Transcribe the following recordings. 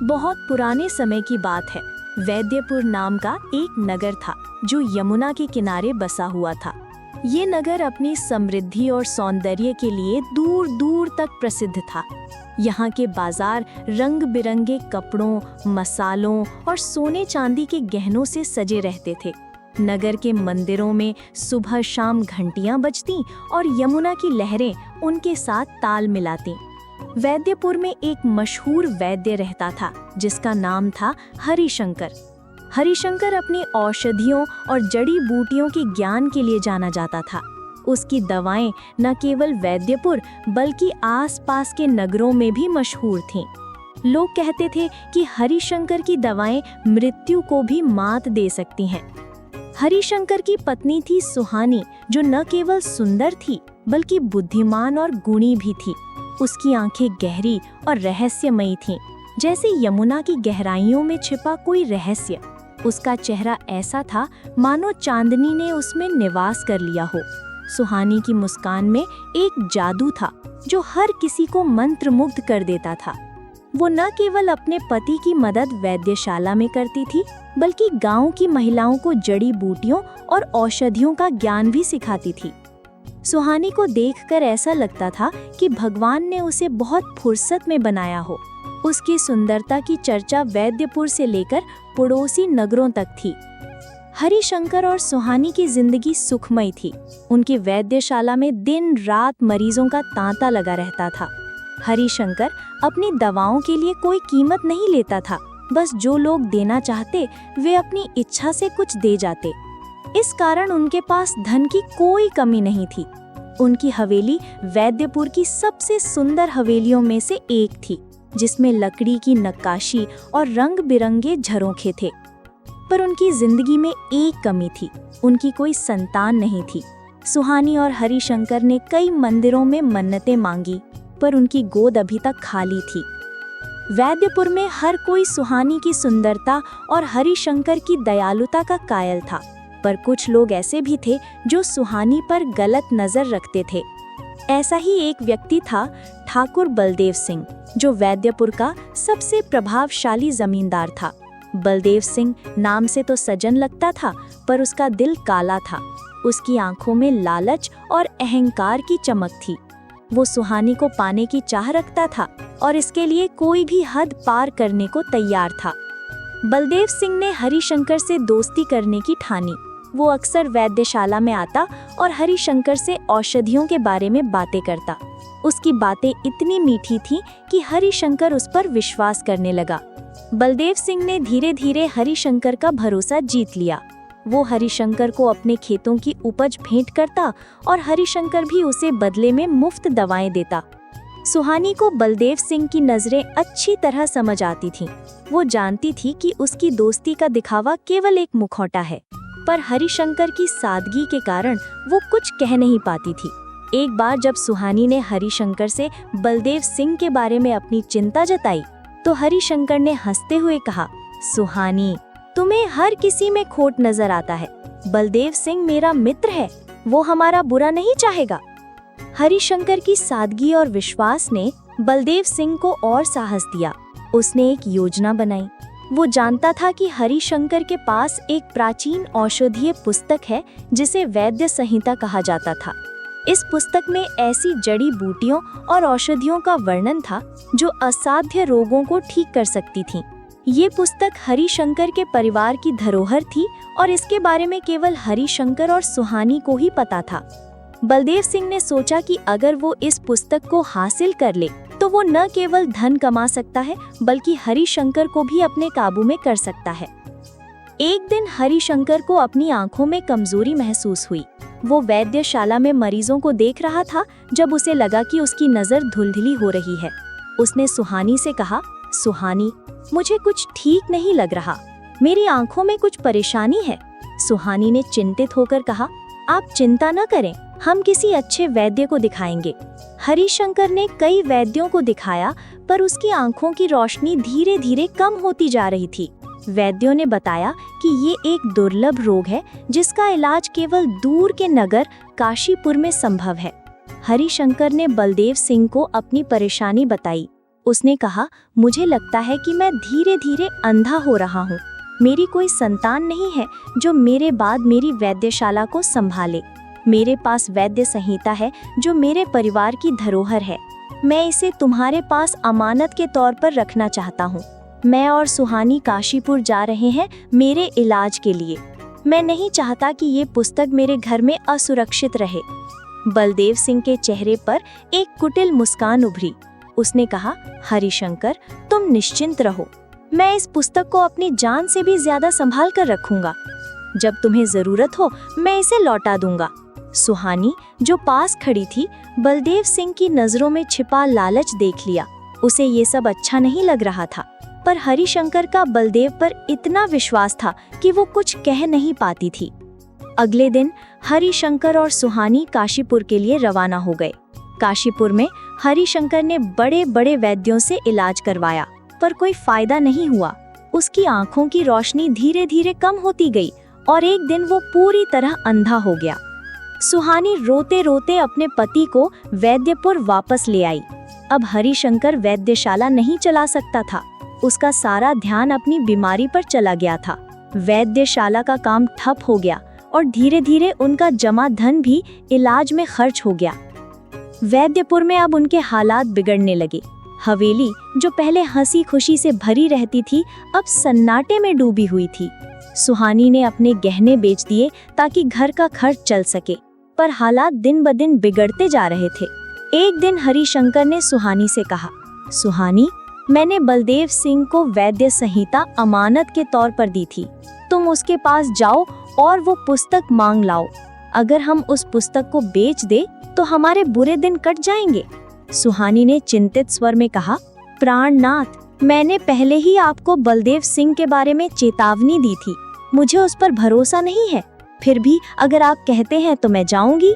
बहुत पुराने समय की बात है। वैद्यपुर नाम का एक नगर था जो यमुना के किनारे बसा हुआ था। ये नगर अपनी समृद्धि और सौंदर्य के लिए दूर दूर तक प्रसिद्ध था। यहाँ के बाजार रंग बिरंगे कपड़ों, मसालों और सोने चांदी के गहनों से सजे रहते थे। नगर के मंदिरों में सुबह शाम घंटियां बजती और यमुना की लहरें उनके साथ ताल मिलाती। वैद्यपुर में एक मशहूर वैद्य रहता था जिसका नाम था हरिशंकर। हरिशंकर अपनी औषधियों और जड़ी बूटियों के ज्ञान के लिए जाना जाता था। उसकी दवाएं न केवल वैद्यपुर बल्कि आसपास के नगरों में भी मशहूर थीं। लोग कहते थे कि हरिशंकर की दवाएं मृत्यु को भी मात दे सकती हैं। हरिशंकर की पत्नी थी सुहानी, जो न केवल सुंदर थी बल्कि बुद्धिमान और गुणी भी थी। उसकी आंखें गहरी और रहस्यमयी थीं, जैसे यमुना की गहराइयों में छिपा कोई रहस्य। उसका चेहरा ऐसा था मानो चांदनी ने उसमें निवास कर लिया हो। सुहानी की मुस्कान में एक जादू था जो हर किसी को मंत्रमुग्ध कर देता था। वो न केवल अपने पति की मदद वैद्यशाला में करती थी बल्कि गांव की महिलाओं को जड़ी बूटियों और औषधियों का ज्ञान भी सिखाती थी। सुहानी को देखकर ऐसा लगता था कि भगवान ने उसे बहुत फुर्सत में बनाया हो। उसकी सुंदरता की चर्चा वैद्यपुर से लेकर पड़ोसी नगरों तक थी। हरिशंकर और सुहानी की जिंदगी सुखमय थी। उनकी वैद्यशाला में दिन रात मरीजों का तांता लगा रहता था। हरिशंकर अपनी दवाओं के लिए कोई कीमत नहीं लेता था, बस जो लोग देना चाहते वे अपनी इच्छा से कुछ दे जाते। इस कारण उनके पास धन की कोई कमी नहीं थी। उनकी हवेली वैद्यपुर की सबसे सुंदर हवेलियों में से एक थी, जिसमें लकड़ी की नक्काशी और रंग बिरंगे झरोखे थे। पर उनकी जिंदगी में एक कमी थी, उनकी कोई संतान नहीं थी। सुहानी और हरिशंकर ने कई मंदिरों में मन्नतें मांगी, पर उनकी गोद अभी तक खाली थी। वैद्यपुर में हर कोई सुहानी की सुंदरता और हरिशंकर की दयालुता का कायल था, पर कुछ लोग ऐसे भी थे जो सुहानी पर गलत नजर रखते थे। ऐसा ही एक व्यक्ति था ठाकुर बलदेव सिंह, जो वैद्यपुर का सबसे प्रभावशाली जमींदार था। बलदेव सिंह नाम से तो सज्जन लगता था, पर उसका दिल काला था। उसकी आंखों में लालच और अहंकार की चमक थी। वो सुहानी को पाने की चाह रखता था और इसके लिए कोई भी हद पार करने को तैयार था। बलदेव सिंह ने हरिशंकर से दोस्ती करने की ठानी। वो अक्सर वैद्यशाला में आता और हरिशंकर से औषधियों के बारे में बातें करता। उसकी बातें इतनी मीठी थीं कि हरिशंकर उस पर विश्वास करने लगा। बलदेव सिंह ने धीरे धीरे हरिशंकर का भरोसा जीत लिया। वो हरिशंकर को अपने खेतों की उपज भेंट करता और हरिशंकर भी उसे बदले में मुफ्त दवाएं देता। सुहानी को बलदेव सिंह की नजरें अच्छी तरह समझ आती थीं। वो जानती थी कि उसकी दोस्ती का दिखावा केवल एक मुखौटा है, पर हरिशंकर की सादगी के कारण वो कुछ कह नहीं पाती थी। एक बार जब सुहानी ने हरिशंकर से बलदेव सिंह के बारे में अपनी चिंता जताई, तो हरिशंकर ने हंसते हुए कहा, सुहानी, तुम्हें हर किसी में खोट नजर आता है। बलदेव सिंह मेरा मित्र है, वो हमारा बुरा नहीं चाहेगा। हरिशंकर की सादगी और विश्वास ने बलदेव सिंह को और साहस दिया। उसने एक योजना बनाई। वो जानता था कि हरिशंकर के पास एक प्राचीन औषधीय पुस्तक है जिसे वैद्य संहिता कहा जाता था। इस पुस्तक में ऐसी जड़ी बूटियों और औषधियों का वर्णन था जो असाध्य रोगों को ठीक कर सकती थीं। ये पुस्तक हरिशंकर के परिवार की धरोहर थी और इसके बारे में केवल हरिशंकर और सुहानी को ही पता था। बलदेव सिंह ने सोचा कि अगर वो इस पुस्तक को हासिल कर ले तो वो न केवल धन कमा सकता है बल्कि हरिशंकर को भी अपने काबू में कर सकता है। एक दिन हरिशंकर को अपनी आंखों में कमजोरी महसूस हुई। वो वैद्यशाला में मरीजों को देख रहा था जब उसे लगा कि उसकी नजर धुंधली हो रही है। उसने सुहानी से कहा, सुहानी, मुझे कुछ ठीक नहीं लग रहा, मेरी आंखों में कुछ परेशानी है। सुहानी ने चिंतित होकर कहा, आप चिंता न करें, हम किसी अच्छे वैद्य को दिखाएंगे। हरिशंकर ने कई वैद्यों को दिखाया, पर उसकी आंखों की रोशनी धीरे धीरे कम होती जा रही थी। वैद्यों ने बताया कि ये एक दुर्लभ रोग है जिसका इलाज केवल दूर के नगर काशीपुर में संभव है। हरिशंकर ने बलदेव सिंह को अपनी परेशानी बताई। उसने कहा, मुझे लगता है कि मैं धीरे धीरे अंधा हो रहा हूँ। मेरी कोई संतान नहीं है जो मेरे बाद मेरी वैद्यशाला को संभाले। मेरे पास वैद्य संहिता है जो मेरे परिवार की धरोहर है। मैं इसे तुम्हारे पास अमानत के तौर पर रखना चाहता हूँ। मैं और सुहानी काशीपुर जा रहे हैं मेरे इलाज के लिए। मैं नहीं चाहता कि ये पुस्तक मेरे घर में असुरक्षित रहे। बलदेव सिंह के चेहरे पर एक कुटिल मुस्कान उभरी। उसने कहा, हरिशंकर, तुम निश्चिंत रहो। मैं इस पुस्तक को अपनी जान से भी ज्यादा संभाल कर रखूंगा। जब तुम्हें जरूरत हो मैं इसे लौटा दूंगा। सुहानी, जो पास खड़ी थी, बलदेव सिंह की नजरों में छिपा लालच देख लिया। उसे ये सब अच्छा नहीं लग रहा था, पर हरिशंकर का बलदेव पर इतना विश्वास था कि वो कुछ कह नहीं पाती थी। अगले दिन हरिशंकर और सुहानी काशीपुर के लिए रवाना हो गए। काशीपुर में हरिशंकर ने बड़े बड़े वैद्यों से इलाज करवाया, पर कोई फायदा नहीं हुआ। उसकी आंखों की रोशनी धीरे धीरे कम होती गई और एक दिन वो पूरी तरह अंधा हो गया। सुहानी रोते रोते अपने पति को वैद्यपुर वापस ले आई। अब हरिशंकर वैद्यशाला नहीं चला सकता था। उसका सारा ध्यान अपनी बीमारी पर चला गया था। वैद्यशाला का काम ठप हो गया और धीरे धीरे उनका जमा धन भी इलाज में खर्च हो गया। वैद्यपुर में अब उनके हालात बिगड़ने लगे। हवेली, जो पहले हंसी खुशी से भरी रहती थी, अब सन्नाटे में डूबी हुई थी। सुहानी ने अपने गहने बेच दिए ताकि घर का खर्च चल सके, पर हालात दिन ब दिन बिगड़ते जा रहे थे। एक दिन हरिशंकर ने सुहानी से कहा, सुहानी, मैंने बलदेव सिंह को वैद्य संहिता अमानत के तौर पर दी थी। तुम उसके पास जाओ और वो पुस्तक मांग लाओ। अगर हम उस पुस्तक को बेच दे तो हमारे बुरे दिन कट जाएंगे। सुहानी ने चिंतित स्वर में कहा, प्राणनाथ, मैंने पहले ही आपको बलदेव सिंह के बारे में चेतावनी दी थी। मुझे उस पर भरोसा नहीं है, फिर भी अगर आप कहते हैं तो मैं जाऊंगी।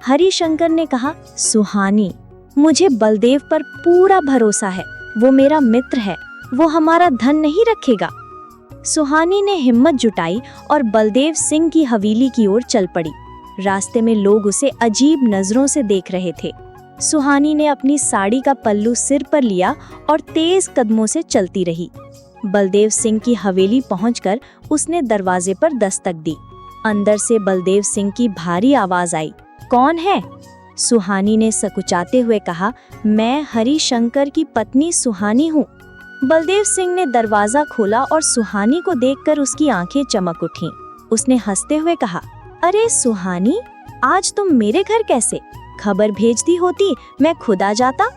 हरिशंकर ने कहा, सुहानी, मुझे बलदेव पर पूरा भरोसा है। वो मेरा मित्र है, वो हमारा धन नहीं रखेगा। सुहानी ने हिम्मत जुटाई और बलदेव सिंह की हवेली की ओर चल पड़ी। रास्ते में लोग उसे अजीब नजरों से देख रहे थे। सुहानी ने अपनी साड़ी का पल्लू सिर पर लिया और तेज कदमों से चलती रही। बलदेव सिंह की हवेली पहुंचकर उसने दरवाजे पर दस्तक दी। अंदर से बलदेव सिंह की भारी आवाज आई, कौन है? सुहानी ने सकुचाते हुए कहा, मैं हरिशंकर की पत्नी सुहानी हूँ। बलदेव सिंह ने दरवाजा खोला और सुहानी को देखकर उसकी आंखें चमक उठीं। उसने हंसते हुए कहा, अरे सुहानी, आज तुम मेरे घर कैसे? खबर भेजती होती, मैं खुद आ जाता।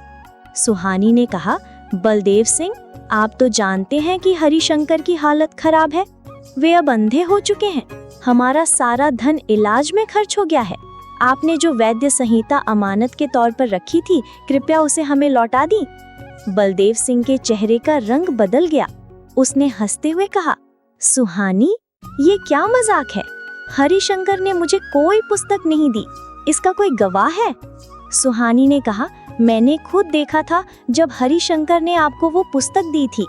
सुहानी ने कहा, बलदेव सिंह, आप तो जानते हैं कि हरिशंकर की हालत खराब है। वे अब अंधे हो चुके हैं। हमारा सारा धन इलाज में खर्च हो गया है। आपने जो वैद्य संहिता अमानत के तौर पर रखी थी, कृपया उसे हमें लौटा दी। बलदेव सिंह के चेहरे का रंग बदल गया। उसने हंसते हुए कहा, सुहानी, ये क्या मजाक है? हरिशंकर ने मुझे कोई पुस्तक नहीं दी। इसका कोई गवाह है? सुहानी ने कहा, मैंने खुद देखा था जब हरिशंकर ने आपको वो पुस्तक दी थी।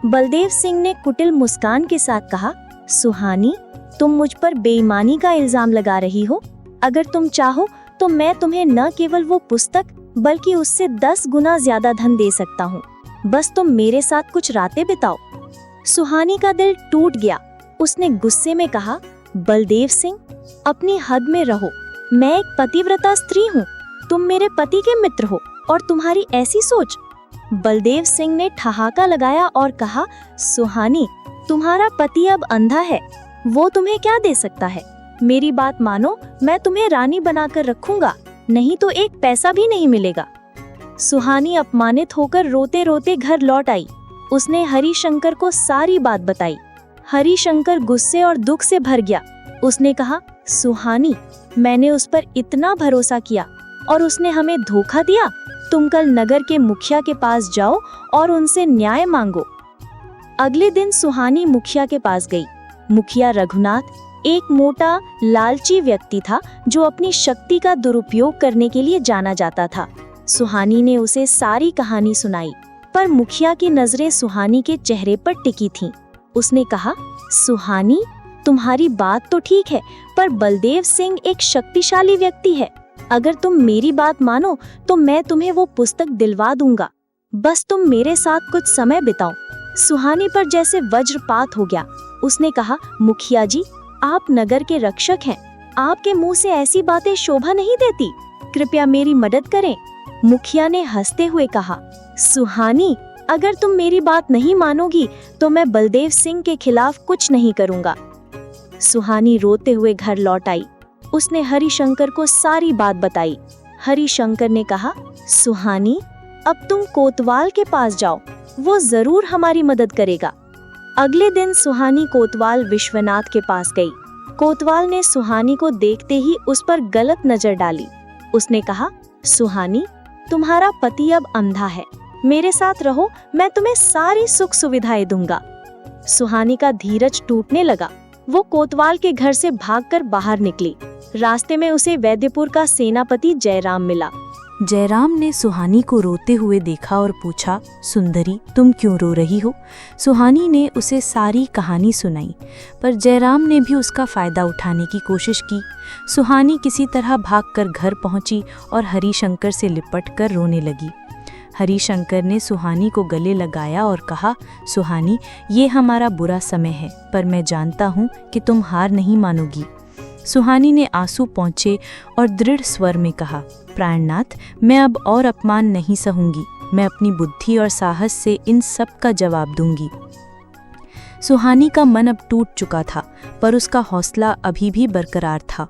बलदेव सिंह ने कुटिल मुस्कान के साथ कहा, सुहानी, तुम मुझ पर बेईमानी का इल्जाम लगा रही हो। अगर तुम चाहो तो मैं तुम्हें न केवल वो पुस्तक बल्कि उससे 10 गुना ज्यादा धन दे सकता हूँ। बस तुम मेरे साथ कुछ रातें बिताओ। सुहानी का दिल टूट गया। उसने गुस्से में कहा, बलदेव सिंह, अपनी हद में रहो। मैं एक पतिव्रता स्त्री हूँ। तुम मेरे पति के मित्र हो और तुम्हारी ऐसी सोच। बलदेव सिंह ने ठहाका लगाया और कहा, सुहानी, तुम्हारा पति अब अंधा है। वो तुम्हें क्या दे सकता है? मेरी बात मानो, मैं तुम्हें रानी बनाकर रखूंगा, नहीं तो एक पैसा भी नहीं मिलेगा। सुहानी अपमानित होकर रोते रोते घर लौट आई। उसने हरिशंकर को सारी बात बताई। हरिशंकर गुस्से और दुख से भर गया। उसने कहा, सुहानी, मैंने उस पर इतना भरोसा किया और उसने हमें धोखा दिया। तुम कल नगर के मुखिया के पास जाओ और उनसे न्याय मांगो। अगले दिन सुहानी मुखिया के पास गई। मुखिया रघुनाथ एक मोटा लालची व्यक्ति था जो अपनी शक्ति का दुरुपयोग करने के लिए जाना जाता था। सुहानी ने उसे सारी कहानी सुनाई, पर मुखिया की नजरें सुहानी के चेहरे पर टिकी थीं। उसने कहा, सुहानी, तुम्हारी बात तो ठीक है, पर बलदेव सिंह एक शक्तिशाली व्यक्ति है। अगर तुम मेरी बात मानो तो मैं तुम्हें वो पुस्तक दिलवा दूंगा। बस तुम मेरे साथ कुछ समय बिताओ। सुहानी पर जैसे वज्रपात हो गया। उसने कहा, मुखिया जी, आप नगर के रक्षक हैं, आपके मुंह से ऐसी बातें शोभा नहीं देती, कृपया मेरी मदद करें। मुखिया ने हंसते हुए कहा, सुहानी, अगर तुम मेरी बात नहीं मानोगी तो मैं बलदेव सिंह के खिलाफ कुछ नहीं करूंगा। सुहानी रोते हुए घर लौट आई। उसने हरिशंकर को सारी बात बताई। हरिशंकर ने कहा, सुहानी, अब तुम कोतवाल के पास जाओ, वो जरूर हमारी मदद करेगा। अगले दिन सुहानी कोतवाल विश्वनाथ के पास गई। कोतवाल ने सुहानी को देखते ही उस पर गलत नजर डाली। उसने कहा, सुहानी, तुम्हारा पति अब अंधा है, मेरे साथ रहो, मैं तुम्हें सारी सुख सुविधाएं दूंगा। सुहानी का धीरज टूटने लगा। वो कोतवाल के घर से भागकर बाहर निकली। रास्ते में उसे वैद्यपुर का सेनापति जयराम मिला। जयराम ने सुहानी को रोते हुए देखा और पूछा, सुंदरी, तुम क्यों रो रही हो? सुहानी ने उसे सारी कहानी सुनाई, पर जयराम ने भी उसका फायदा उठाने की कोशिश की। सुहानी किसी तरह भागकर घर पहुंची और हरिशंकर से लिपटकर रोने लगी। हरिशंकर ने सुहानी को गले लगाया और कहा, सुहानी, ये हमारा बुरा समय है, पर मैं जानता हूँ कि तुम हार नहीं मानोगी। सुहानी ने आंसू पोंछे और दृढ़ स्वर में कहा, प्राणनाथ, मैं अब और अपमान नहीं सहूंगी, मैं अपनी बुद्धि और साहस से इन सब का जवाब दूंगी। सुहानी का मन अब टूट चुका था, पर उसका हौसला अभी भी बरकरार था।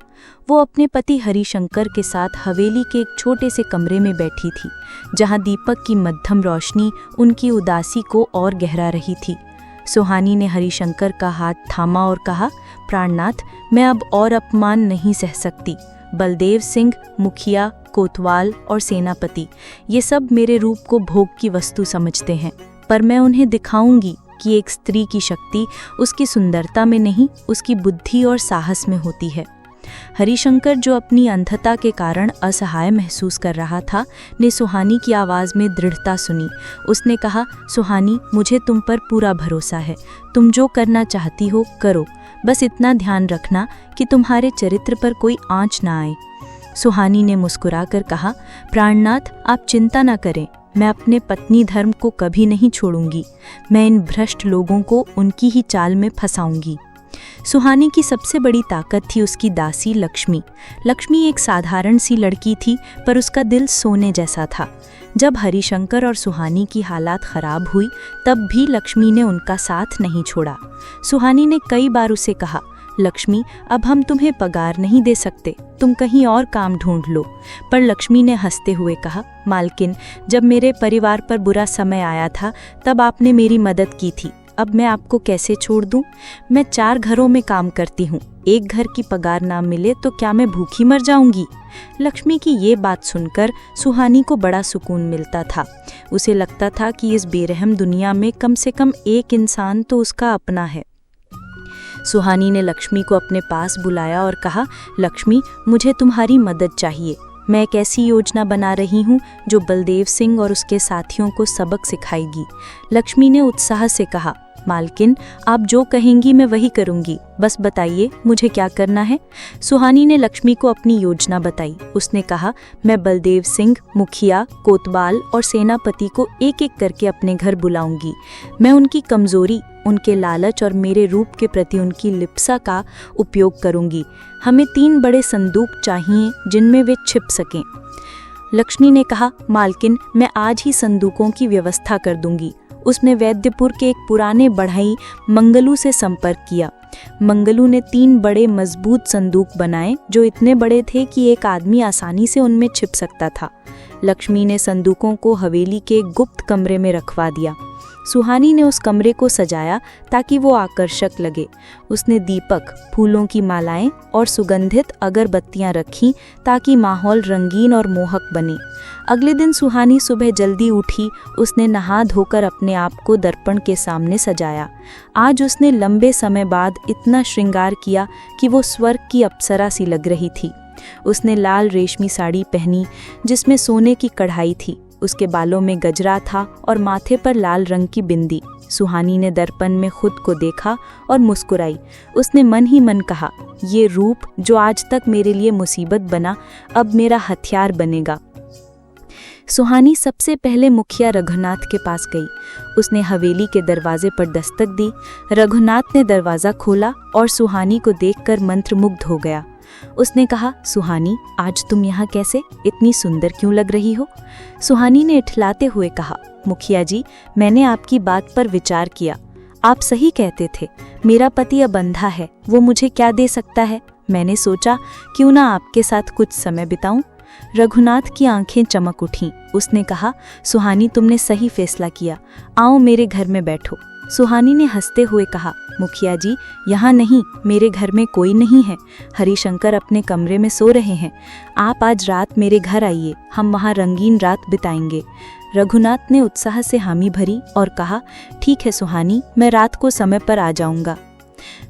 वो अपने पति हरिशंकर के साथ हवेली के एक छोटे से कमरे में बैठी थी, जहां दीपक की मध्यम रोशनी उनकी उदासी को और गहरा रही थी। सुहानी ने हरिशंकर का हाथ थामा और कहा, प्राणनाथ, मैं अब और अपमान नहीं सह सकती। बलदेव सिंह, मुखिया, कोतवाल और सेनापति, ये सब मेरे रूप को भोग की वस्तु समझते हैं, पर मैं उन्हें दिखाऊंगी कि एक स्त्री की शक्ति उसकी सुंदरता में नहीं, उसकी बुद्धि और साहस में होती है। हरिशंकर, जो अपनी अंधता के कारण असहाय महसूस कर रहा था, ने सुहानी की आवाज़ में दृढ़ता सुनी। उसने कहा, सुहानी, मुझे तुम पर पूरा भरोसा है, तुम जो करना चाहती हो करो, बस इतना ध्यान रखना कि तुम्हारे चरित्र पर कोई आँच ना आए। सुहानी ने मुस्कुराकर कहा, प्राणनाथ, आप चिंता न करें, मैं अपने पत्नी धर्म को कभी नहीं छोड़ूंगी, मैं इन भ्रष्ट लोगों को उनकी ही चाल में फंसाऊंगी। सुहानी की सबसे बड़ी ताकत थी उसकी दासी लक्ष्मी। लक्ष्मी एक साधारण सी लड़की थी, पर उसका दिल सोने जैसा था। जब हरिशंकर और सुहानी की हालात खराब हुई, तब भी लक्ष्मी ने उनका साथ नहीं छोड़ा। सुहानी ने कई बार उसे कहा, लक्ष्मी, अब हम तुम्हें पगार नहीं दे सकते, तुम कहीं और काम ढूंढ लो। पर लक्ष्मी ने हंसते हुए कहा, मालकिन, जब मेरे परिवार पर बुरा समय आया था, तब आपने मेरी मदद की थी, अब मैं आपको कैसे छोड़ दूं? मैं 4 घरों में काम करती हूँ, एक घर की पगार ना मिले तो क्या मैं भूखी मर जाऊंगी? लक्ष्मी की ये बात सुनकर सुहानी को बड़ा सुकून मिलता था। उसे लगता था कि इस बेरहम दुनिया में कम से कम एक इंसान तो उसका अपना है। सुहानी ने लक्ष्मी को अपने पास बुलाया और कहा, लक्ष्मी, मुझे तुम्हारी मदद चाहिए। मैं एक ऐसी योजना बना रही हूँ जो बलदेव सिंह और उसके साथियों को सबक सिखाएगी। लक्ष्मी ने उत्साह से कहा, मालकिन, आप जो कहेंगी मैं वही करूंगी, बस बताइए मुझे क्या करना है। सुहानी ने लक्ष्मी को अपनी योजना बताई। उसने कहा, मैं बलदेव सिंह, मुखिया, कोतवाल और सेनापति को एक एक करके अपने घर बुलाऊंगी। मैं उनकी कमजोरी, उनके लालच और मेरे रूप के प्रति उनकी लिप्सा का उपयोग करूंगी। हमें 3 बड़े संदूक चाहिए जिनमें वे छिप सकें। लक्ष्मी ने कहा, मालकिन, मैं आज ही संदूकों की व्यवस्था कर दूंगी। उसने वैद्यपुर के एक पुराने बढ़ई मंगलू से संपर्क किया। मंगलू ने 3 बड़े मजबूत संदूक बनाए जो इतने बड़े थे कि एक आदमी आसानी से उनमें छिप सकता था। लक्ष्मी ने संदूकों को हवेली के एक गुप्त कमरे में रखवा दिया। सुहानी ने उस कमरे को सजाया ताकि वो आकर्षक लगे। उसने दीपक, फूलों की मालाएं और सुगंधित अगरबत्तियां रखीं ताकि माहौल रंगीन और मोहक बने। अगले दिन सुहानी सुबह जल्दी उठी। उसने नहा धोकर अपने आप को दर्पण के सामने सजाया। आज उसने लंबे समय बाद इतना श्रृंगार किया कि वो स्वर्ग की अप्सरा सी लग रही थी। उसने लाल रेशमी साड़ी पहनी जिसमें सोने की कढ़ाई थी। उसके बालों में गजरा था और माथे पर लाल रंग की बिंदी। सुहानी ने दर्पण में खुद को देखा और मुस्कुराई। उसने मन ही मन कहा, ये रूप जो आज तक मेरे लिए मुसीबत बना, अब मेरा हथियार बनेगा। सुहानी सबसे पहले मुखिया रघुनाथ के पास गई। उसने हवेली के दरवाजे पर दस्तक दी। रघुनाथ ने दरवाज़ा खोला और सुहानी को देखकर मंत्रमुग्ध हो गया। उसने कहा, सुहानी, आज तुम यहाँ कैसे? इतनी सुंदर क्यों लग रही हो? सुहानी ने इठलाते हुए कहा, मुखिया जी, मैंने आपकी बात पर विचार किया। आप सही कहते थे, मेरा पति अब अंधा है, वो मुझे क्या दे सकता है? मैंने सोचा क्यों ना आपके साथ कुछ समय बिताऊं। रघुनाथ की आंखें चमक उठीं। उसने कहा, सुहानी, तुमने सही फैसला किया, आओ मेरे घर में बैठो। सुहानी ने हंसते हुए कहा, मुखिया जी, यहाँ नहीं, मेरे घर में कोई नहीं है। हरिशंकर अपने कमरे में सो रहे हैं। आप आज रात मेरे घर आइए, हम वहाँ रंगीन रात बिताएंगे। रघुनाथ ने उत्साह से हामी भरी और कहा, ठीक है सुहानी, मैं रात को समय पर आ जाऊंगा।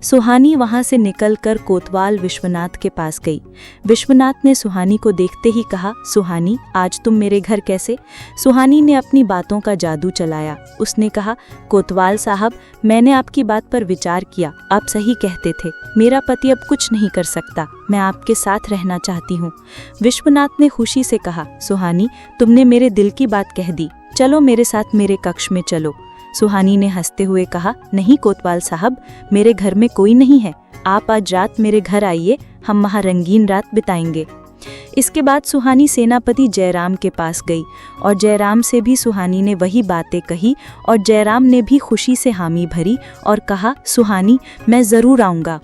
सुहानी वहां से निकलकर कोतवाल विश्वनाथ के पास गई। विश्वनाथ ने सुहानी को देखते ही कहा, सुहानी, आज तुम मेरे घर कैसे? सुहानी ने अपनी बातों का जादू चलाया। उसने कहा, कोतवाल साहब, मैंने आपकी बात पर विचार किया, आप सही कहते थे, मेरा पति अब कुछ नहीं कर सकता, मैं आपके साथ रहना चाहती हूँ। विश्वनाथ ने खुशी से कहा, सुहानी, तुमने मेरे दिल की बात कह दी, चलो मेरे साथ मेरे कक्ष में चलो। सुहानी ने हंसते हुए कहा, नहीं कोतवाल साहब, मेरे घर में कोई नहीं है, आप आज रात मेरे घर आइए, हम वहाँ रंगीन रात बिताएंगे। इसके बाद सुहानी सेनापति जयराम के पास गई और जयराम से भी सुहानी ने वही बातें कही और जयराम ने भी खुशी से हामी भरी और कहा, सुहानी, मैं ज़रूर आऊँगा।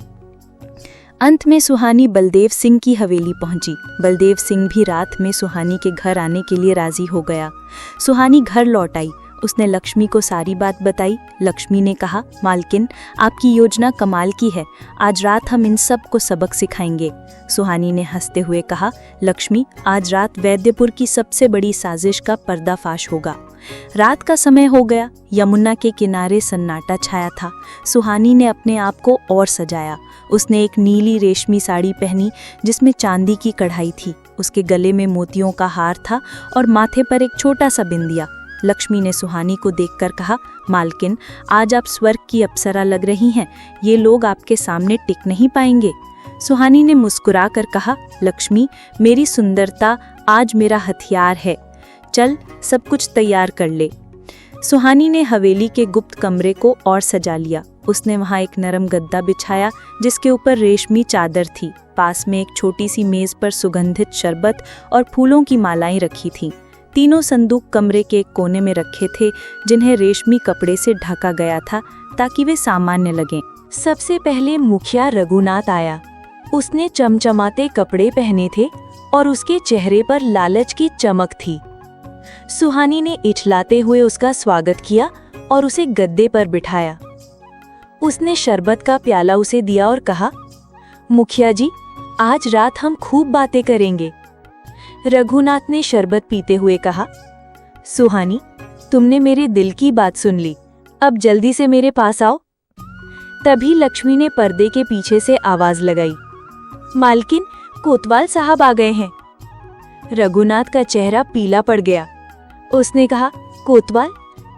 अंत में सुहानी बलदेव सिंह की हवेली पहुंची। बलदेव सिंह भी रात में सुहानी के घर आने के लिए राजी हो गया। सुहानी घर लौट आई। उसने लक्ष्मी को सारी बात बताई। लक्ष्मी ने कहा, मालकिन, आपकी योजना कमाल की है, आज रात हम इन सब को सबक सिखाएंगे। सुहानी ने हंसते हुए कहा, लक्ष्मी, आज रात वैद्यपुर की सबसे बड़ी साजिश का पर्दाफाश होगा। रात का समय हो गया। यमुना के किनारे सन्नाटा छाया था। सुहानी ने अपने आप को और सजाया। उसने एक नीली रेशमी साड़ी पहनी जिसमें चांदी की कढ़ाई थी। उसके गले में मोतियों का हार था और माथे पर एक छोटा सा बिंदिया। लक्ष्मी ने सुहानी को देखकर कहा, मालकिन, आज आप स्वर्ग की अप्सरा लग रही हैं, ये लोग आपके सामने टिक नहीं पाएंगे। सुहानी ने मुस्कुराकर कहा, लक्ष्मी, मेरी सुंदरता आज मेरा हथियार है, चल सब कुछ तैयार कर ले। सुहानी ने हवेली के गुप्त कमरे को और सजा लिया। उसने वहाँ एक नरम गद्दा बिछाया जिसके ऊपर रेशमी चादर थी। पास में एक छोटी सी मेज पर सुगंधित शरबत और फूलों की मालाएं रखी थीं। तीनों संदूक कमरे के एक कोने में रखे थे जिन्हें रेशमी कपड़े से ढका गया था ताकि वे सामान्य लगें। सबसे पहले मुखिया रघुनाथ आया। उसने चमचमाते कपड़े पहने थे और उसके चेहरे पर लालच की चमक थी। सुहानी ने इठलाते हुए उसका स्वागत किया और उसे गद्दे पर बिठाया। उसने शरबत का प्याला उसे दिया और कहा, मुखिया जी, आज रात हम खूब बातें करेंगे। रघुनाथ ने शरबत पीते हुए कहा, सुहानी, तुमने मेरे दिल की बात सुन ली, अब जल्दी से मेरे पास आओ। तभी लक्ष्मी ने पर्दे के पीछे से आवाज लगाई, मालकिन, कोतवाल साहब आ गए हैं। रघुनाथ का चेहरा पीला पड़ गया। उसने कहा, कोतवाल,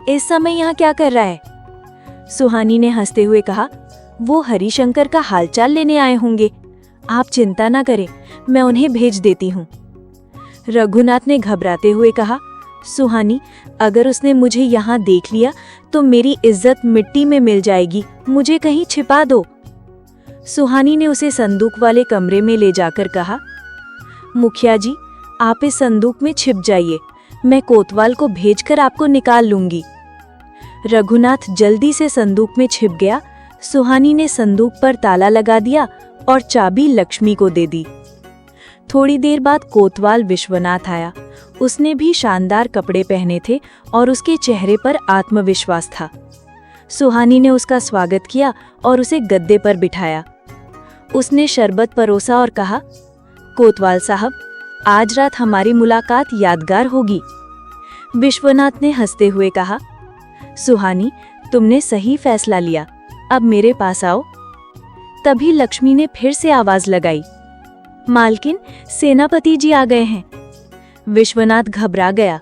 इस समय यहाँ क्या कर रहा है? सुहानी ने हंसते हुए कहा, वो हरिशंकर का हालचाल लेने आए होंगे, आप चिंता ना करें, मैं उन्हें भेज देती हूँ। रघुनाथ ने घबराते हुए कहा, सुहानी, अगर उसने मुझे यहाँ देख लिया तो मेरी इज्जत मिट्टी में मिल जाएगी, मुझे कहीं छिपा दो। सुहानी ने उसे संदूक वाले कमरे में ले जाकर कहा, मुखिया जी, आप इस संदूक में छिप जाइए, मैं कोतवाल को भेजकर आपको निकाल लूंगी। रघुनाथ जल्दी से संदूक में छिप गया। सुहानी ने संदूक पर ताला लगा दिया और चाबी लक्ष्मी को दे दी। थोड़ी देर बाद कोतवाल विश्वनाथ आया। उसने भी शानदार कपड़े पहने थे और उसके चेहरे पर आत्मविश्वास था। सुहानी ने उसका स्वागत किया और उसे गद्दे पर बिठाया। उसने शरबत परोसा और कहा, कोतवाल साहब, आज रात हमारी मुलाकात यादगार होगी। विश्वनाथ ने हंसते हुए कहा, सुहानी, तुमने सही फैसला लिया, अब मेरे पास आओ। तभी लक्ष्मी ने फिर से आवाज लगाई, मालकिन, सेनापति जी आ गए हैं। विश्वनाथ घबरा गया।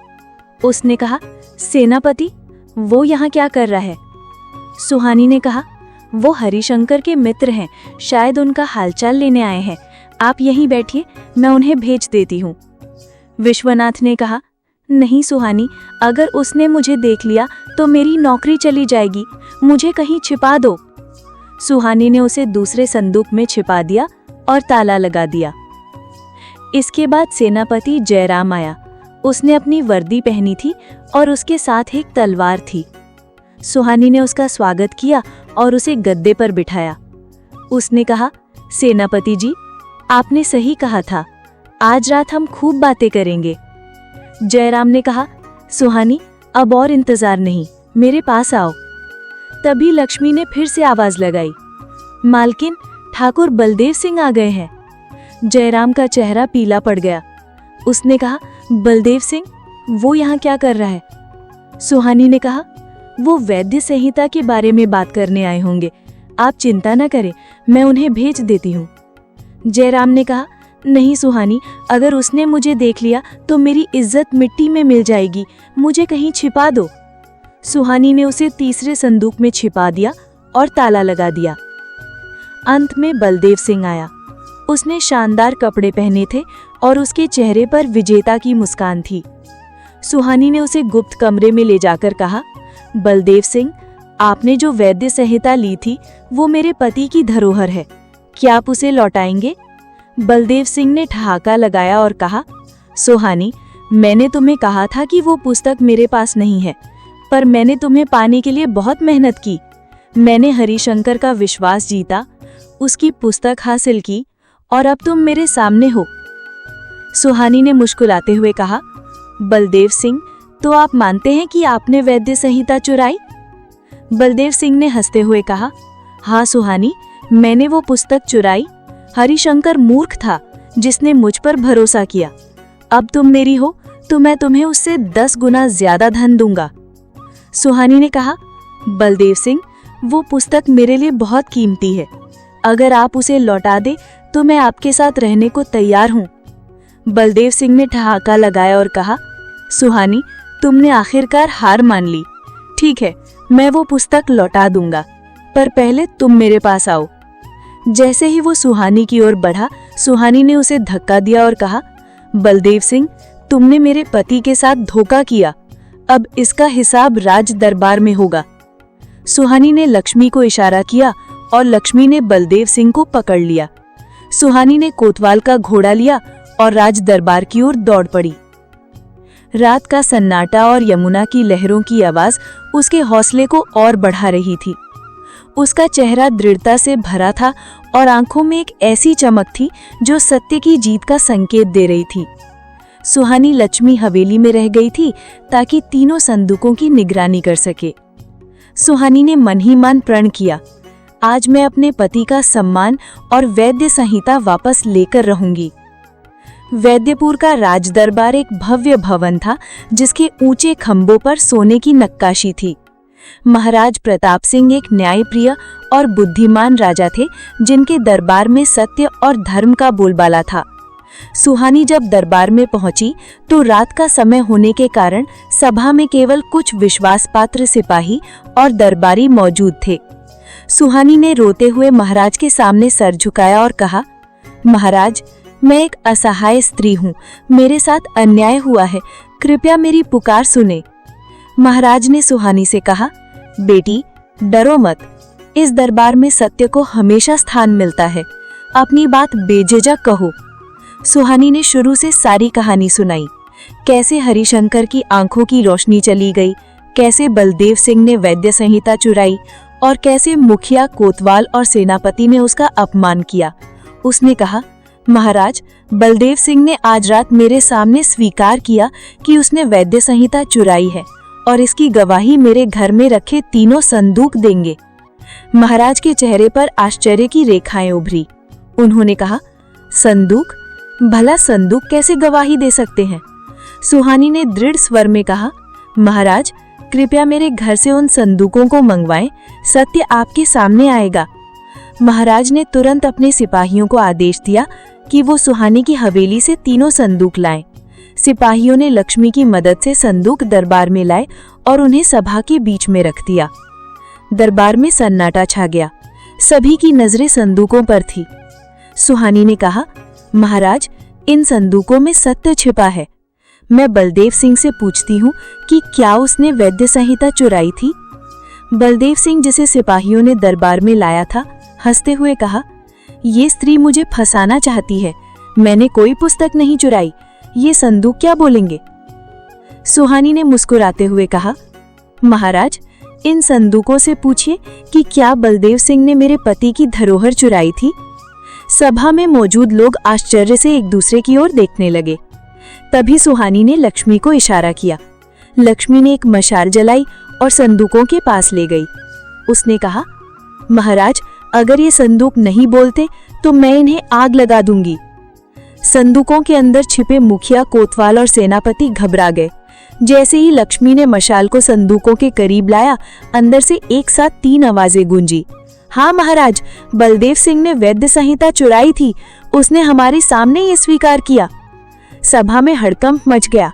उसने कहा, सेनापति, वो यहाँ क्या कर रहा है? सुहानी ने कहा, वो हरिशंकर के मित्र हैं, शायद उनका हालचाल लेने आए हैं, आप यहीं बैठिए, मैं उन्हें भेज देती हूँ। विश्वनाथ ने कहा, नहीं सुहानी, अगर उसने मुझे देख लिया तो मेरी नौकरी चली जाएगी, मुझे कहीं छिपा दो। सुहानी ने उसे दूसरे संदूक में छिपा दिया और ताला लगा दिया। इसके बाद सेनापति जयराम आया। उसने अपनी वर्दी पहनी थी और उसके साथ एक तलवार थी। सुहानी ने उसका स्वागत किया और उसे गद्दे पर बिठाया। उसने कहा, सेनापति जी, आपने सही कहा था, आज रात हम खूब बातें करेंगे। जयराम ने कहा, सुहानी, अब और इंतजार नहीं, मेरे पास आओ। तभी लक्ष्मी ने फिर से आवाज लगाई, मालकिन, ठाकुर बलदेव सिंह आ गए हैं। जयराम का चेहरा पीला पड़ गया। उसने कहा, बलदेव सिंह, वो यहाँ क्या कर रहा है? सुहानी ने कहा, वो वैद्य संहिता के बारे में बात करने आए होंगे, आप चिंता न करें, मैं उन्हें भेज देती हूँ। जयराम ने कहा, नहीं सुहानी, अगर उसने मुझे देख लिया तो मेरी इज्जत मिट्टी में मिल जाएगी, मुझे कहीं छिपा दो। सुहानी ने उसे तीसरे संदूक में छिपा दिया और ताला लगा दिया। अंत में बलदेव सिंह आया। उसने शानदार कपड़े पहने थे और उसके चेहरे पर विजेता की मुस्कान थी। सुहानी ने उसे गुप्त कमरे में ले जाकर कहा, बलदेव सिंह, आपने जो वैद्य संहिता ली थी वो मेरे पति की धरोहर है, क्या आप उसे लौटाएंगे? बलदेव सिंह ने ठहाका लगाया और कहा, सुहानी, मैंने तुम्हें कहा था कि वो पुस्तक मेरे पास नहीं है, पर मैंने तुम्हें पाने के लिए बहुत मेहनत की। मैंने हरिशंकर का विश्वास जीता, उसकी पुस्तक हासिल की और अब तुम मेरे सामने हो। सुहानी ने मुस्कुराते हुए कहा, बलदेव सिंह, तो आप मानते हैं कि आपने वैद्य संहिता चुराई? बलदेव सिंह ने हंसते हुए कहा, हाँ सुहानी, मैंने वो पुस्तक चुराई। हरिशंकर मूर्ख था जिसने मुझ पर भरोसा किया। अब तुम मेरी हो तो मैं तुम्हें उससे 10 गुना ज्यादा धन दूंगा। सुहानी ने कहा, बलदेव सिंह, वो पुस्तक मेरे लिए बहुत कीमती है, अगर आप उसे लौटा दे तो मैं आपके साथ रहने को तैयार हूँ। बलदेव सिंह ने ठहाका लगाया और कहा, सुहानी, तुमने आखिरकार हार मान ली। ठीक है, मैं वो पुस्तक लौटा दूंगा, पर पहले तुम मेरे पास आओ। जैसे ही वो सुहानी की ओर बढ़ा, सुहानी ने उसे धक्का दिया और कहा, बलदेव सिंह, तुमने मेरे पति के साथ धोखा किया, अब इसका हिसाब राज दरबार में होगा। सुहानी ने लक्ष्मी को इशारा किया और लक्ष्मी ने बलदेव सिंह को पकड़ लिया। सुहानी ने कोतवाल का घोड़ा लिया और राज दरबार की ओर दौड़ पड़ी। रात का सन्नाटा और यमुना की लहरों की आवाज उसके हौसले को और बढ़ा रही थी। उसका चेहरा दृढ़ता से भरा था और आंखों में एक ऐसी चमक थी जो सत्य की जीत का संकेत दे रही थी। सुहानी लक्ष्मी हवेली में रह गई थी ताकि तीनों संदूकों की निगरानी कर सके। सुहानी ने मन ही मन प्रण किया, आज मैं अपने पति का सम्मान और वैद्य संहिता वापस लेकर रहूंगी। वैद्यपुर का राज दरबार एक भव्य भवन था जिसके ऊंचे खंभों पर सोने की नक्काशी थी। महाराज प्रताप सिंह एक न्यायप्रिय और बुद्धिमान राजा थे जिनके दरबार में सत्य और धर्म का बोलबाला था। सुहानी जब दरबार में पहुंची तो रात का समय होने के कारण सभा में केवल कुछ विश्वासपात्र सिपाही और दरबारी मौजूद थे। सुहानी ने रोते हुए महाराज के सामने सर झुकाया और कहा, महाराज, मैं एक असहाय स्त्री हूँ, मेरे साथ अन्याय हुआ है, कृपया मेरी पुकार सुने। महाराज ने सुहानी से कहा, बेटी, डरो मत, इस दरबार में सत्य को हमेशा स्थान मिलता है, अपनी बात बेझिझक कहो। सुहानी ने शुरू से सारी कहानी सुनाई, कैसे हरिशंकर की आंखों की रोशनी चली गई, कैसे बलदेव सिंह ने वैद्य संहिता चुराई और कैसे मुखिया, कोतवाल और सेनापति ने उसका अपमान किया। उसने कहा, महाराज, बलदेव सिंह ने आज रात मेरे सामने स्वीकार किया कि उसने वैद्य संहिता चुराई है और इसकी गवाही मेरे घर में रखे तीनों संदूक देंगे। महाराज के चेहरे पर आश्चर्य की रेखाएं उभरी। उन्होंने कहा, संदूक? भला संदूक कैसे गवाही दे सकते हैं? सुहानी ने दृढ़ स्वर में कहा, महाराज, कृपया मेरे घर से उन संदूकों को मंगवाएं, सत्य आपके सामने आएगा। महाराज ने तुरंत अपने सिपाहियों को आदेश दिया कि वो सुहानी की हवेली से तीनों संदूक लाएं। सिपाहियों ने लक्ष्मी की मदद से संदूक दरबार में लाए और उन्हें सभा के बीच में रख दिया। दरबार में सन्नाटा छा गया, सभी की नजरें संदूकों पर थी। सुहानी ने कहा, महाराज, इन संदूकों में सत्य छिपा है। मैं बलदेव सिंह से पूछती हूँ कि क्या उसने वैद्य संहिता चुराई थी। बलदेव सिंह, जिसे सिपाहियों ने दरबार में लाया था, हंसते हुए कहा, ये स्त्री मुझे फंसाना चाहती है। मैंने कोई पुस्तक नहीं चुराई। ये संदूक क्या बोलेंगे? सुहानी ने मुस्कुराते हुए कहा, महाराज, इन संदूकों से पूछिए कि क्या बलदेव सिंह ने मेरे पति की धरोहर चुराई थी। सभा में मौजूद लोग आश्चर्य से एक दूसरे की ओर देखने लगे। तभी सुहानी ने लक्ष्मी को इशारा किया। लक्ष्मी ने एक मशाल जलाई और संदूकों के पास ले गई। उसने कहा, महाराज, अगर ये संदूक नहीं बोलते तो मैं इन्हें आग लगा दूंगी। संदूकों के अंदर छिपे मुखिया, कोतवाल और सेनापति घबरा गए। जैसे ही लक्ष्मी ने मशाल को संदूकों के करीब लाया, अंदर से एक साथ 3 आवाजें गूंजी। हाँ महाराज, बलदेव सिंह ने वैद्य संहिता चुराई थी। उसने हमारे सामने ये स्वीकार किया। सभा में हड़कंप मच गया।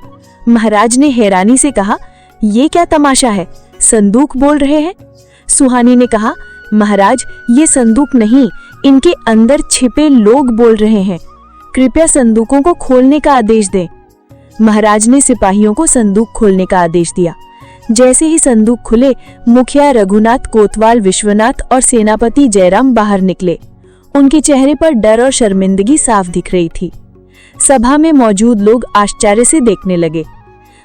महाराज ने हैरानी से कहा, ये क्या तमाशा है? संदूक बोल रहे हैं? सुहानी ने कहा, महाराज, ये संदूक नहीं, इनके अंदर छिपे लोग बोल रहे हैं। कृपया संदूकों को खोलने का आदेश दें। महाराज ने सिपाहियों को संदूक खोलने का आदेश दिया। जैसे ही संदूक खुले, मुखिया रघुनाथ, कोतवाल विश्वनाथ और सेनापति जयराम बाहर निकले। उनके चेहरे पर डर और शर्मिंदगी साफ दिख रही थी। सभा में मौजूद लोग आश्चर्य से देखने लगे।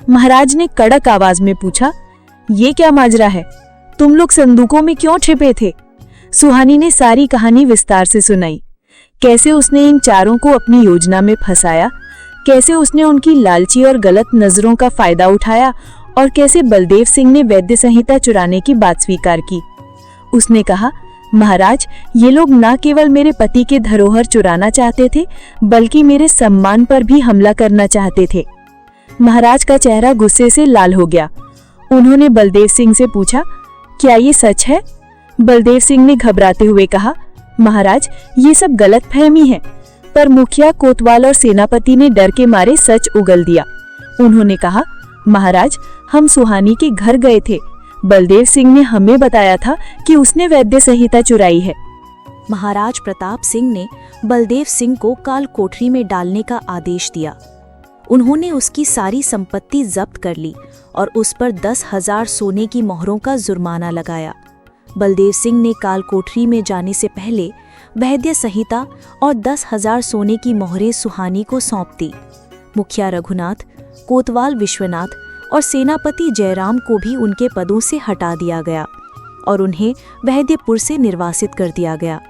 महाराज ने कड़क आवाज में पूछा, ये क्या माजरा है? तुम लोग संदूकों में क्यों छिपे थे? सुहानी ने सारी कहानी विस्तार से सुनाई। कैसे उसने इन चारों को अपनी योजना में फंसाया, कैसे उसने उनकी लालची और गलत नजरों का फायदा उठाया और कैसे बलदेव सिंह ने वैद्य संहिता चुराने की बात स्वीकार की। उसने कहा, महाराज, ये लोग न केवल मेरे पति के धरोहर चुराना चाहते थे, बल्कि मेरे सम्मान पर भी हमला करना चाहते थे। महाराज का चेहरा गुस्से से लाल हो गया। उन्होंने बलदेव सिंह से पूछा, क्या ये सच है? बलदेव सिंह ने घबराते हुए कहा, महाराज, ये सब गलतफहमी है। पर मुखिया, कोतवाल और सेनापति ने डर के मारे सच उगल दिया। उन्होंने कहा, महाराज, हम सुहानी के घर गए थे। बलदेव सिंह ने हमें बताया था कि उसने वैद्य संहिता चुराई है। महाराज प्रताप सिंह ने बलदेव सिंह को काल कोठरी में डालने का आदेश दिया। उन्होंने उसकी सारी संपत्ति जब्त कर ली और उस पर 10,000 सोने की मोहरों का जुर्माना लगाया। बलदेव सिंह ने काल कोठरी में जाने से पहले वैद्य संहिता और 10,000 सोने की मोहरें सुहानी को सौंप दी। मुखिया रघुनाथ, कोतवाल विश्वनाथ और सेनापति जयराम को भी उनके पदों से हटा दिया गया और उन्हें वैद्यपुर से निर्वासित कर दिया गया।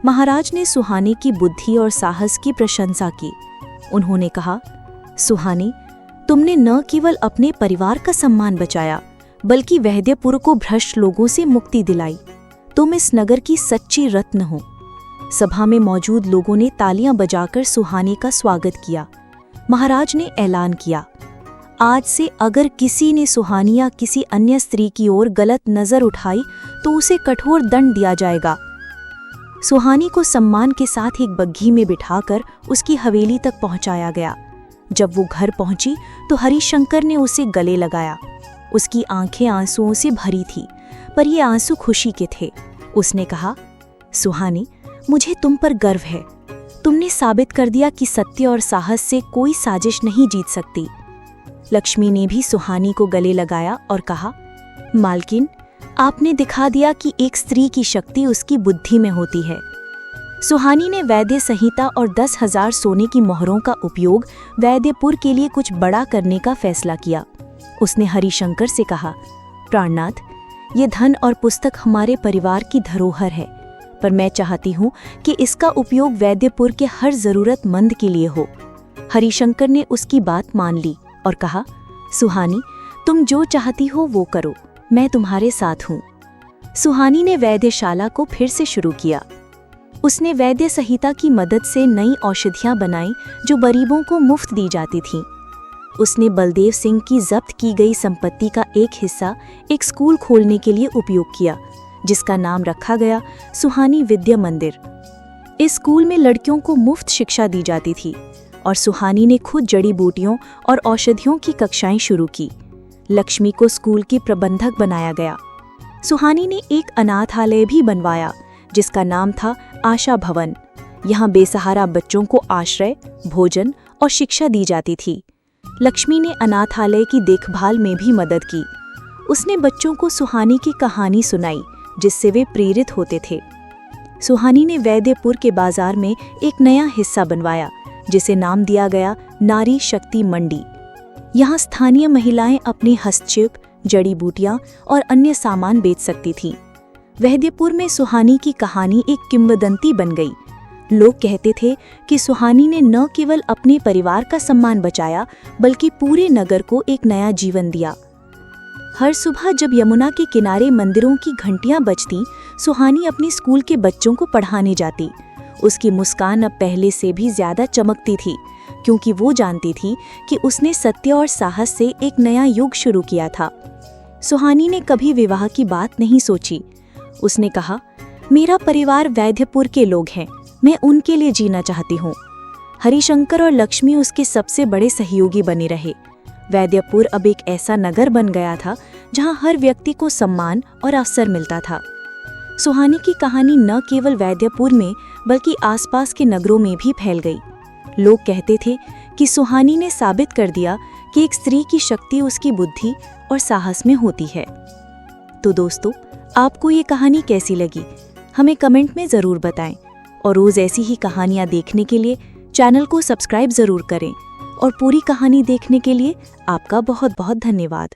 महाराज ने सुहानी की बुद्धि और साहस की प्रशंसा की। उन्होंने कहा, सुहानी, तुमने न केवल अपने परिवार का सम्मान बचाया, बल्कि वैद्यपुर को भ्रष्ट लोगों से मुक्ति दिलाई। तुम इस नगर की सच्ची रत्न हो। सभा में मौजूद लोगों ने तालियां बजाकर सुहानी का स्वागत किया। महाराज ने ऐलान किया, आज से अगर किसी ने सुहानी या किसी अन्य स्त्री की ओर गलत नजर उठाई तो उसे कठोर दंड दिया जाएगा। सुहानी को सम्मान के साथ एक बग्घी में बिठाकर उसकी हवेली तक पहुंचाया गया। जब वो घर पहुंची तो हरिशंकर ने उसे गले लगाया। उसकी आंखें आंसुओं से भरी थी, पर ये आंसू खुशी के थे। उसने कहा, सुहानी, मुझे तुम पर गर्व है। तुमने साबित कर दिया कि सत्य और साहस से कोई साजिश नहीं जीत सकती। लक्ष्मी ने भी सुहानी को गले लगाया और कहा, मालकिन, आपने दिखा दिया कि एक स्त्री की शक्ति उसकी बुद्धि में होती है। सुहानी ने वैद्य संहिता और 10,000 सोने की मोहरों का उपयोग वैद्यपुर के लिए कुछ बड़ा करने का फैसला किया। उसने हरिशंकर से कहा, प्राणनाथ, ये धन और पुस्तक हमारे परिवार की धरोहर है, पर मैं चाहती हूँ कि इसका उपयोग वैद्यपुर के हर जरूरतमंद के लिए हो। हरिशंकर ने उसकी बात मान ली और कहा, सुहानी, तुम जो चाहती हो वो करो, मैं तुम्हारे साथ हूँ। सुहानी ने वैद्यशाला को फिर से शुरू किया। उसने वैद्य संहिता की मदद से नई औषधियाँ बनाई जो गरीबों को मुफ्त दी जाती थीं। उसने बलदेव सिंह की जब्त की गई संपत्ति का एक हिस्सा एक स्कूल खोलने के लिए उपयोग किया, जिसका नाम रखा गया सुहानी विद्या मंदिर। इस स्कूल में लड़कियों को मुफ्त शिक्षा दी जाती थी और सुहानी ने खुद जड़ी बूटियों और औषधियों की कक्षाएं शुरू की। लक्ष्मी को स्कूल की प्रबंधक बनाया गया। सुहानी ने एक अनाथालय भी बनवाया जिसका नाम था आशा भवन। यहाँ बेसहारा बच्चों को आश्रय, भोजन और शिक्षा दी जाती थी। लक्ष्मी ने अनाथालय की देखभाल में भी मदद की। उसने बच्चों को सुहानी की कहानी सुनाई, जिससे वे प्रेरित होते थे। सुहानी ने वैद्यपुर के बाजार में एक नया हिस्सा बनवाया, जिसे नाम दिया गया नारी शक्ति मंडी। यहाँ स्थानीय महिलाएं अपनी हस्तशिल्प, जड़ी बूटियां और अन्य सामान बेच सकती थीं। वैद्यपुर में सुहानी की कहानी एक किंवदंती बन गई। लोग कहते थे कि सुहानी ने न केवल अपने परिवार का सम्मान बचाया, बल्कि पूरे नगर को एक नया जीवन दिया। हर सुबह जब यमुना के किनारे मंदिरों की घंटियां बजती, सुहानी अपने स्कूल के बच्चों को पढ़ाने जाती। उसकी मुस्कान अब पहले से भी ज्यादा चमकती थी, क्योंकि वो जानती थी कि उसने सत्य और साहस से एक नया युग शुरू किया था। सुहानी ने कभी विवाह की बात नहीं सोची। उसने कहा, मेरा परिवार वैद्यपुर के लोग हैं, मैं उनके लिए जीना चाहती हूँ। हरिशंकर और लक्ष्मी उसके सबसे बड़े सहयोगी बने रहे। वैद्यपुर अब एक ऐसा नगर बन गया था जहाँ हर व्यक्ति को सम्मान और अवसर मिलता था। सुहानी की कहानी न केवल वैद्यपुर में बल्कि आसपास के नगरों में भी फैल गई। लोग कहते थे कि सुहानी ने साबित कर दिया कि एक स्त्री की शक्ति उसकी बुद्धि और साहस में होती है। तो दोस्तों, आपको ये कहानी कैसी लगी? हमें कमेंट में ज़रूर बताएं और रोज़ ऐसी ही कहानियाँ देखने के लिए चैनल को सब्सक्राइब ज़रूर करें। और पूरी कहानी देखने के लिए आपका बहुत बहुत धन्यवाद।